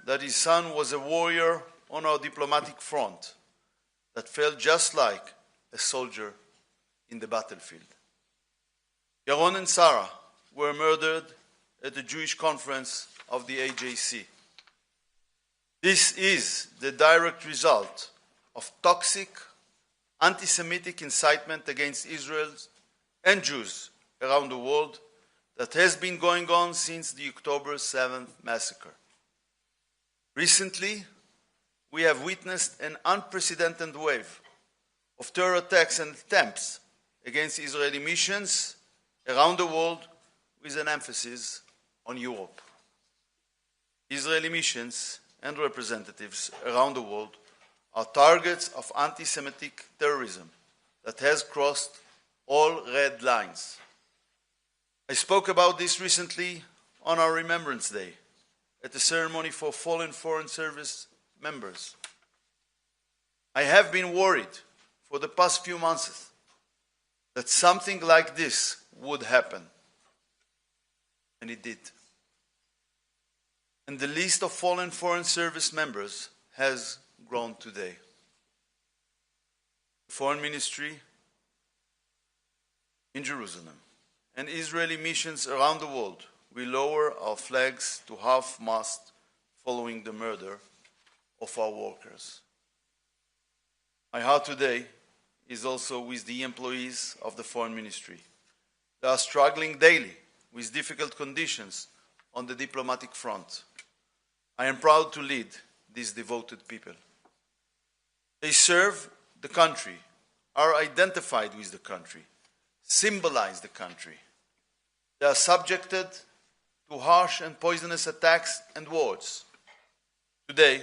that his son was a warrior on our diplomatic front that felt just like a soldier in the battlefield. Yaron and Sarah were murdered at the Jewish conference of the AJC. This is the direct result of toxic, anti-Semitic incitement against Israel and Jews around the world that has been going on since the October 7th massacre. Recently, we have witnessed an unprecedented wave of terror attacks and attempts against Israeli missions around the world, with an emphasis on Europe. Israeli missions and representatives around the world are targets of anti-Semitic terrorism that has crossed all red lines. I spoke about this recently on our Remembrance Day at the ceremony for fallen Foreign Service members. I have been worried for the past few months that something like this would happen. And it did. And the list of fallen Foreign Service members has grown today. The Foreign Ministry in Jerusalem and Israeli missions around the world will lower our flags to half-mast following the murder of our workers. My heart today is also with the employees of the Foreign Ministry. They are struggling daily with difficult conditions on the diplomatic front. I am proud to lead these devoted people. They serve the country, are identified with the country, symbolize the country. They are subjected to harsh and poisonous attacks and wars. Today,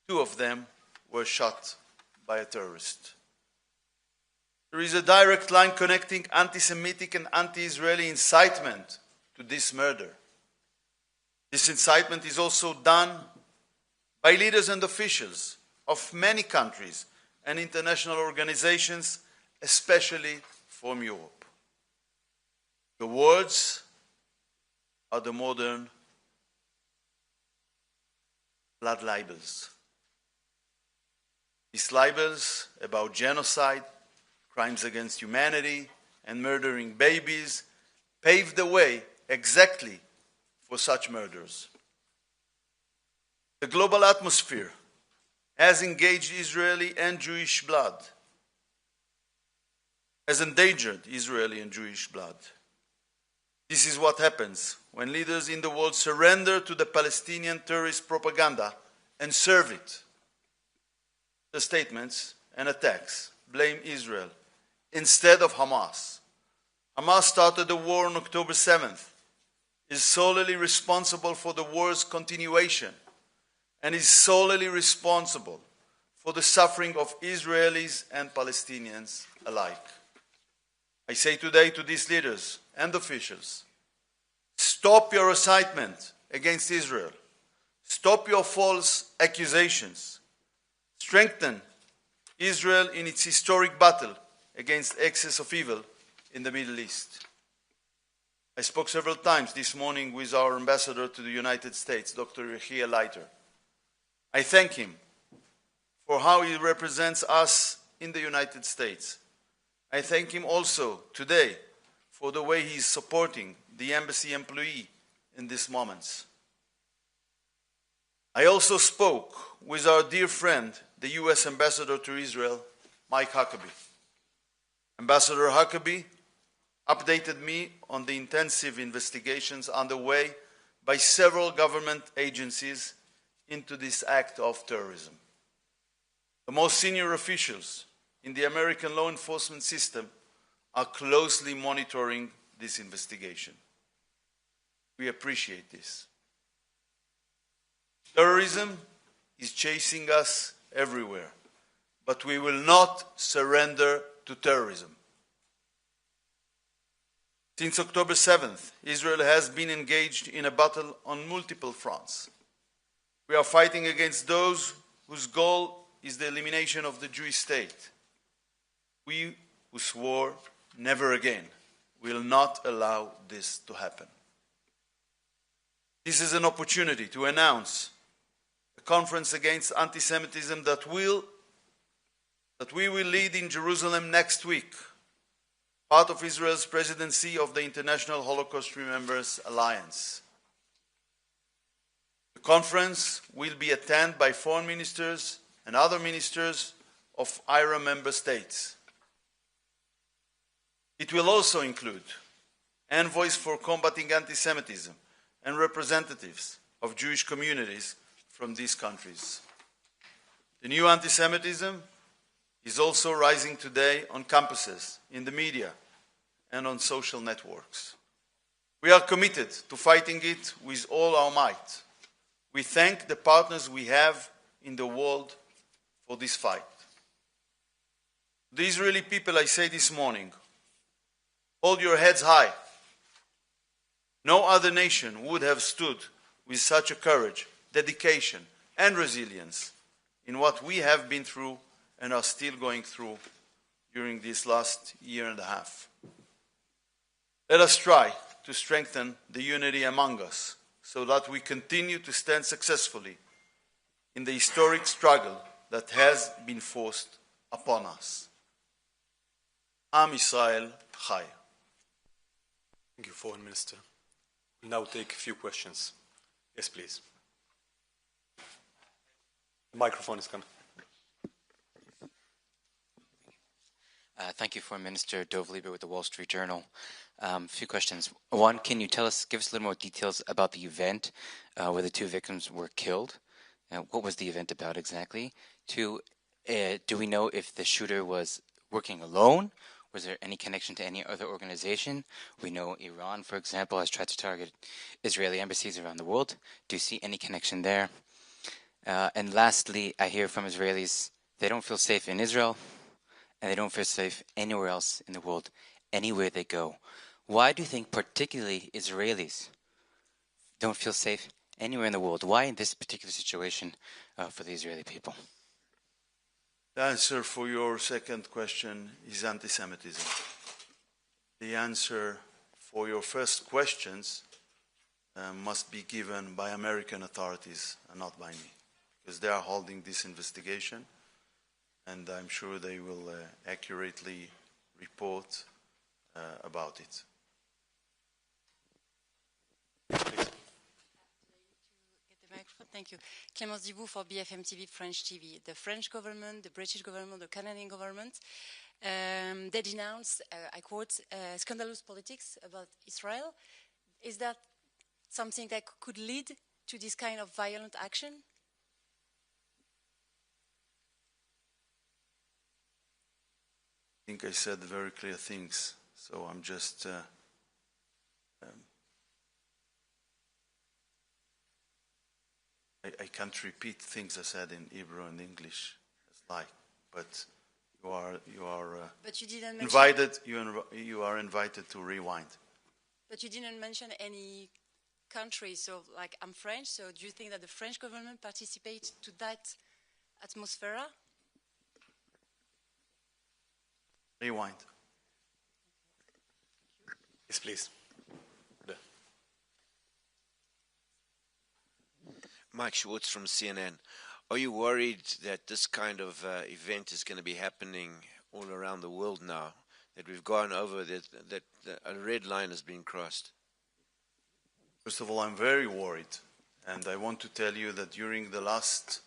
2 of them were shot by a terrorist. There is a direct line connecting anti-Semitic and anti-Israeli incitement to this murder. This incitement is also done by leaders and officials of many countries and international organizations, especially from Europe. The words are the modern blood libels. These libels about genocide, crimes against humanity, and murdering babies paved the way exactly for such murders. The global atmosphere has engaged Israeli and Jewish blood, has endangered Israeli and Jewish blood. This is what happens when leaders in the world surrender to the Palestinian terrorist propaganda and serve it. The statements and attacks blame Israel instead of Hamas. Hamas started the war on October 7th, is solely responsible for the war's continuation, and is solely responsible for the suffering of Israelis and Palestinians alike. I say today to these leaders and officials, stop your incitement against Israel. Stop your false accusations. Strengthen Israel in its historic battle against excess of evil in the Middle East. I spoke several times this morning with our ambassador to the United States, Dr. Yehiel Leiter. I thank him for how he represents us in the United States. I thank him also today for the way he is supporting the embassy employee in these moments. I also spoke with our dear friend, the U.S. Ambassador to Israel, Mike Huckabee. Ambassador Huckabee updated me on the intensive investigations underway by several government agencies into this act of terrorism. The most senior officials in the American law enforcement system are closely monitoring this investigation. We appreciate this. Terrorism is chasing us everywhere, but we will not surrender to terrorism. Since October 7th, Israel has been engaged in a battle on multiple fronts. We are fighting against those whose goal is the elimination of the Jewish state. We who swore never again will not allow this to happen. This is an opportunity to announce conference against anti-Semitism that we will lead in Jerusalem next week, part of Israel's presidency of the International Holocaust Remembrance Alliance. The conference will be attended by foreign ministers and other ministers of IHRA member states. It will also include envoys for combating anti-Semitism and representatives of Jewish communities from these countries. The new anti-Semitism is also rising today on campuses, in the media, and on social networks. We are committed to fighting it with all our might. We thank the partners we have in the world for this fight. The Israeli people, I say this morning, hold your heads high. No other nation would have stood with such a courage, dedication, and resilience in what we have been through and are still going through during this last year and a half. Let us try to strengthen the unity among us so that we continue to stand successfully in the historic struggle that has been forced upon us. Am Yisrael Chai. Thank you, Foreign Minister. We'll now take a few questions. Yes, please. The microphone is coming. Thank you, Foreign Minister Dov Lieber with the Wall Street Journal. A few questions. One, can you give us a little more details about the event where the two victims were killed? What was the event about exactly? Two, do we know if the shooter was working alone? Was there any connection to any other organization? We know Iran, for example, has tried to target Israeli embassies around the world. Do you see any connection there? And lastly, I hear from Israelis they don't feel safe in Israel, and they don't feel safe anywhere else in the world, anywhere they go. Why do you think particularly Israelis don't feel safe anywhere in the world? Why in this particular situation for the Israeli people? The answer for your second question is anti-Semitism. The answer for your first questions must be given by American authorities and not by me, because they are holding this investigation, and I'm sure they will accurately report about it. Thank you. Clémence Dibou for BFM TV, French TV. The French government, the British government, the Canadian government, they denounced, I quote, scandalous politics about Israel. Is that something that could lead to this kind of violent action? I think I said very clear things, so I'm just I can't repeat things I said in Hebrew and English as like, but you are but you didn't invited. You are invited to rewind. But you didn't mention any country. So, like, I'm French. So, do you think that the French government participates to that atmosphere? Rewind. Yes, please. Mike Schwartz from CNN. Are you worried that this kind of event is going to be happening all around the world now? That we've gone over, that a red line has been crossed? First of all, I'm very worried. And I want to tell you that during the last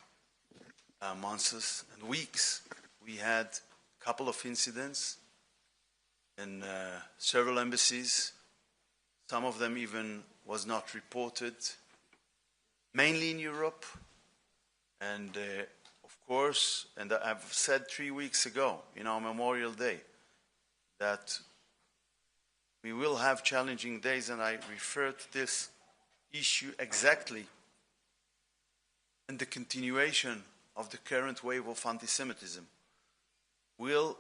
months and weeks, we had a couple of incidents in several embassies. Some of them even was not reported, mainly in Europe. And of course, and I've said 3 weeks ago, in our Memorial Day, that we will have challenging days, and I refer to this issue exactly in the continuation of the current wave of anti-Semitism will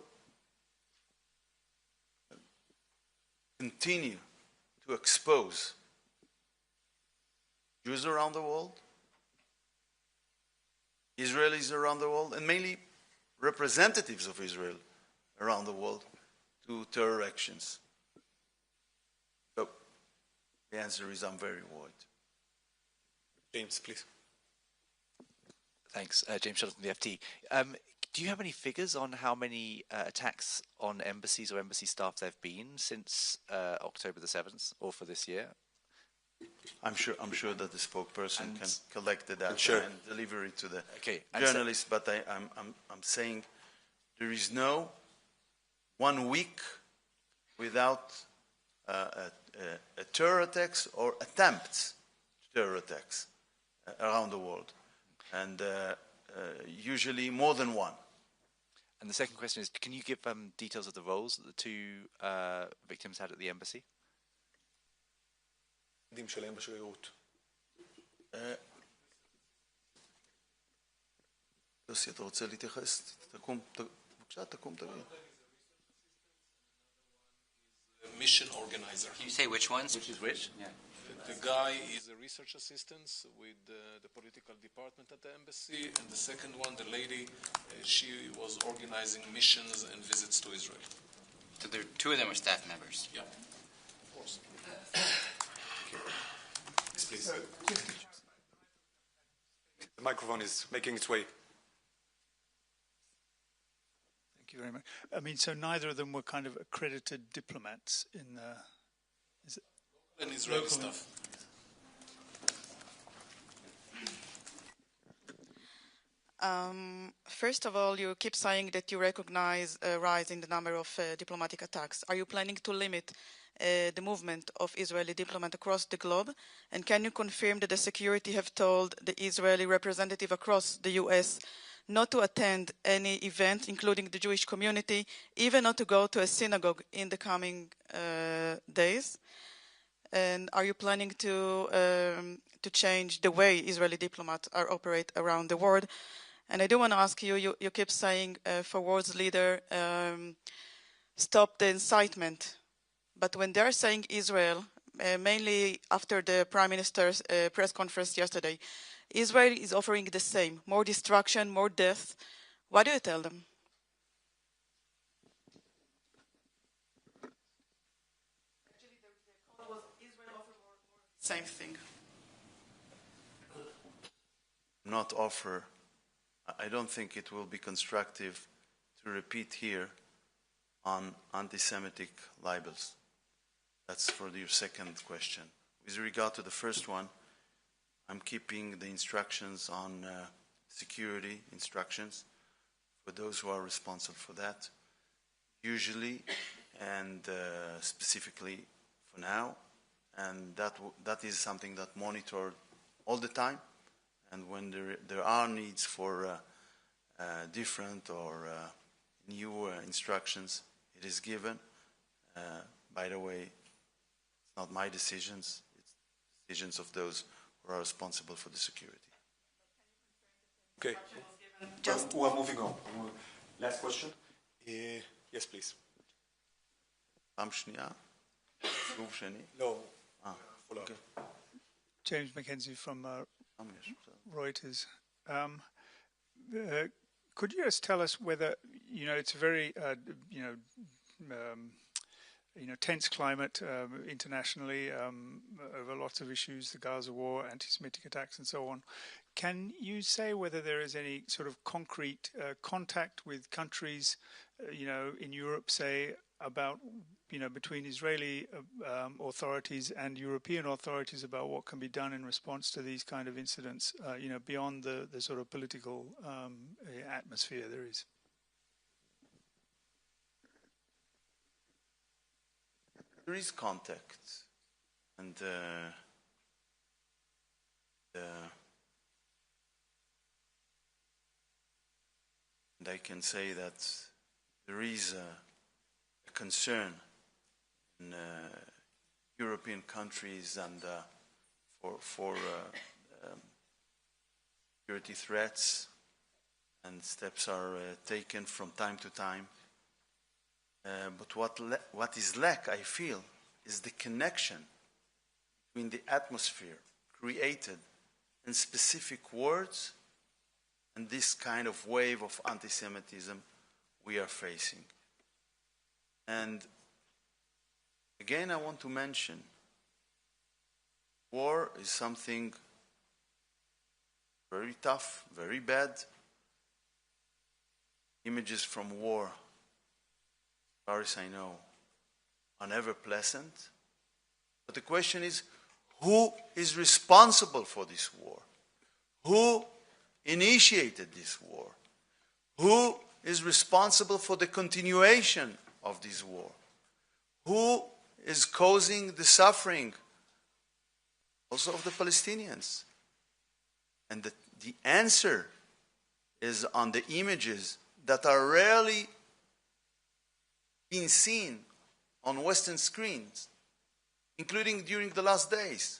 continue to expose Jews around the world, Israelis around the world, and mainly representatives of Israel around the world to terror actions. So the answer is I'm very worried. James, please. Thanks. James Shuttleton, the FT. Do you have any figures on how many attacks on embassies or embassy staff there have been since October the 7th or for this year? I'm sure that the spokesperson can collect the data Sure. and deliver it to the and journalists, but I'm saying there is no 1 week without a terror attacks or attempts to terror attacks around the world, and usually more than one. And the second question is, can you give details of the roles that the two victims had at the embassy? עדים שלהם בשגרירות. יוסי, אתה רוצה להתייחס? בבקשה, תקום תגיד. Mission organizer. Can you say which ones? Which is which? Yeah. The guy is a research assistant with the political department at the embassy, and the second one, the lady, she was organizing missions and visits to Israel. So there, two of them are staff members. Yeah, of course. Yes, please. The microphone is making its way. Thank you very much. I mean, so neither of them were kind of accredited diplomats in the... Is it And Israeli local stuff. First of all, you keep saying that you recognize a rise in the number of diplomatic attacks. Are you planning to limit the movement of Israeli diplomats across the globe? And can you confirm that the security have told the Israeli representative across the US not to attend any event, including the Jewish community, even not to go to a synagogue in the coming days? And are you planning to change the way Israeli diplomats are operate around the world? And I do want to ask you, you keep saying for world's leader, stop the incitement. But when they're saying Israel, mainly after the Prime Minister's press conference yesterday, Israel is offering the same, more destruction, more death. What do you tell them? Actually, the call was Israel offer more, same thing. Not offer. I don't think it will be constructive to repeat here on anti-Semitic libels. That's for your second question. With regard to the first one, I'm keeping the instructions on security instructions for those who are responsible for that, usually and specifically for now, and that is something that monitored all the time. And when there are needs for different or new instructions, it is given. By the way, it's not my decisions, it's decisions of those who are responsible for the security. Okay. We are moving on. Last question. Yes, please. פעם שנייה? סיבוב שני? No. Follow up. James Mackenzie from Reuters. Could you just tell us whether, it's a very, tense climate internationally over lots of issues, the Gaza war, anti-Semitic attacks and so on. Can you say whether there is any sort of concrete contact with countries, in Europe, say, about, between Israeli authorities and European authorities about what can be done in response to these kind of incidents, beyond the sort of political atmosphere there is? There is contact, and and I can say that there is a concern in European countries and for security threats, and steps are taken from time to time. But what is lack, I feel, is the connection between the atmosphere created in specific words and this kind of wave of anti-Semitism we are facing. And again, I want to mention, war is something very tough, very bad. Images from war, as far as I know, are never pleasant. But the question is, who is responsible for this war? Who initiated this war? Who is responsible for the continuation of this war? Who is causing the suffering also of the Palestinians? And the answer is on the images that are rarely being seen on Western screens, including during the last days,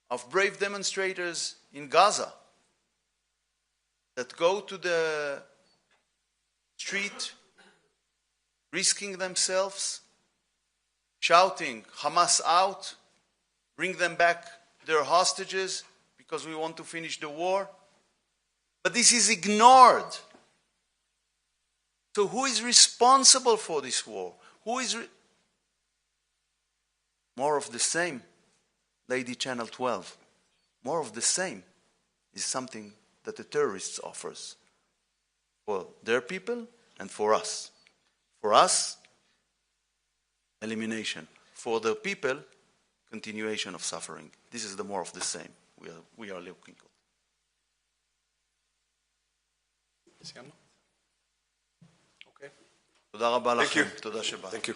of brave demonstrators in Gaza that go to the street, risking themselves, shouting, "Hamas out, bring them back their hostages because we want to finish the war." But this is ignored. So who is responsible for this war? Who is more of the same, Lady Channel 12. More of the same is something that the terrorists offers for their people and for us. For us, elimination. For the people, continuation of suffering. This is the more of the same we are looking at. סיימנו? אוקיי. תודה רבה Thank לכם. you. תודה שבאתם. Thank you.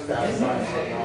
Thank you.